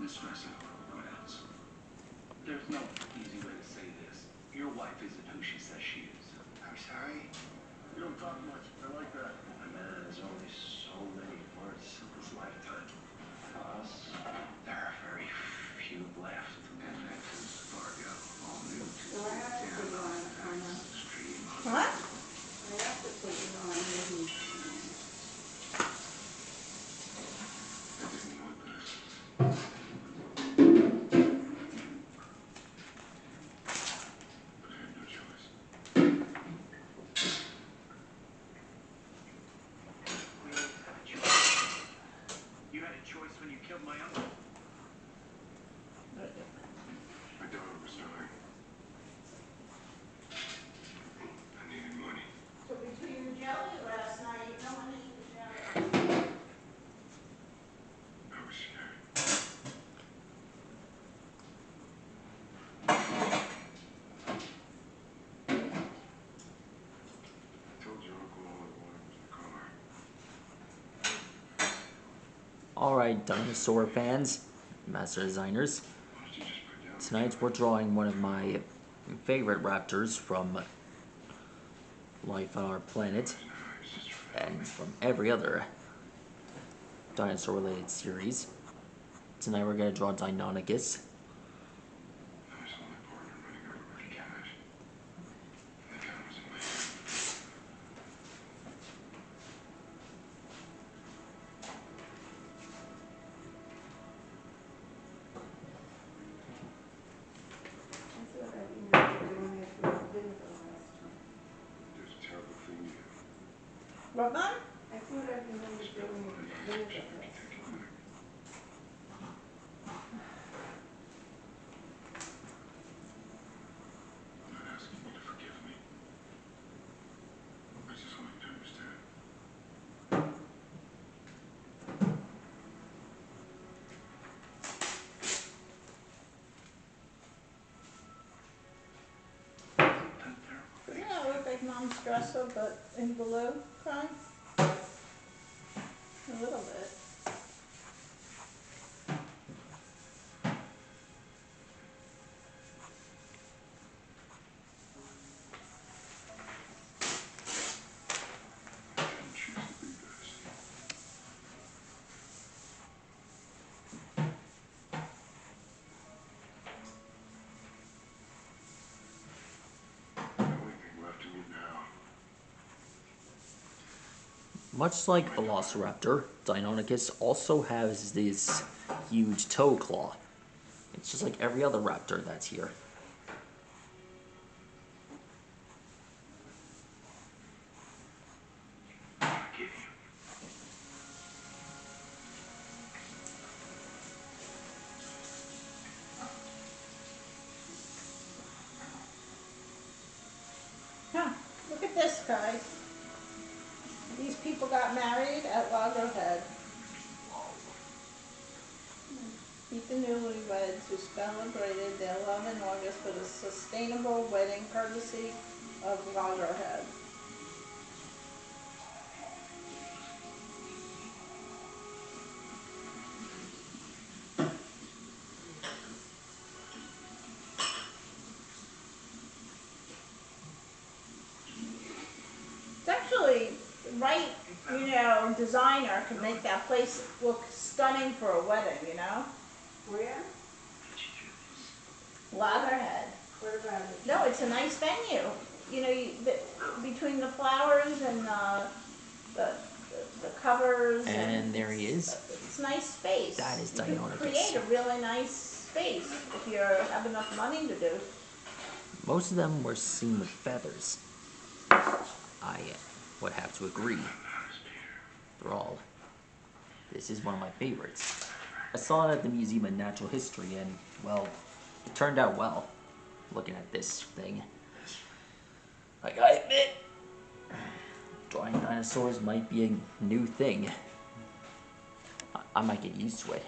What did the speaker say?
stress over what else. There's no easy way to say this. Your wife isn't who she says she is. I'm sorry? You don't talk much. I like that. Man, there's only so many parts of this lifetime. For us, there are very few left. And next is Fargo, all new to So I have to put you on a stream. What? I have to put you on maybe. I didn't want this. But I had no choice. We always had a choice. You had a choice when you killed my uncle. My daughter was dying. I needed money. So between the jelly last night, you don't want to eat the jelly. I was scared. I told your uncle all I wanted was the car. Alright, dinosaur fans, master designers. Why don't you just put down Tonight we're drawing one of my favorite raptors from life on our planet the knives just for and from every other dinosaur related series. Tonight we're going to draw Deinonychus. I was my partner running over my cash. The gun was in my hand. That's what I remember doing it with the vinegar last time. There's a terrible thing you do. What, Mom? I thought I remember doing it with vinegar last time. I'm not asking you to forgive me. I just want you to understand. That terrible thing. Yeah, it looked like Mom's dresser, but in blue, kind. A little bit. I didn't choose to be this. The only thing left of me now. Much like Velociraptor, Deinonychus also has this huge toe claw. It's just like every other raptor that's here. I get you. Huh, look at this, guys. These people got married at Loggerhead. Meet the newlyweds who celebrated their love in August with a sustainable wedding courtesy of Loggerhead. It's actually right, designer can make that place look stunning for a wedding, Where? Loggerhead. What about it? No, it's a nice venue. Between the flowers and the covers. And there he is. It's nice space. That is You can Deinonychus. create a really nice space if you have enough money to do. Most of them were seen with feathers. I would have to agree. After all, this is one of my favorites. I saw it at the Museum of Natural History and, well, it turned out well. Looking at this thing, I gotta admit, drawing dinosaurs might be a new thing. I might get used to it.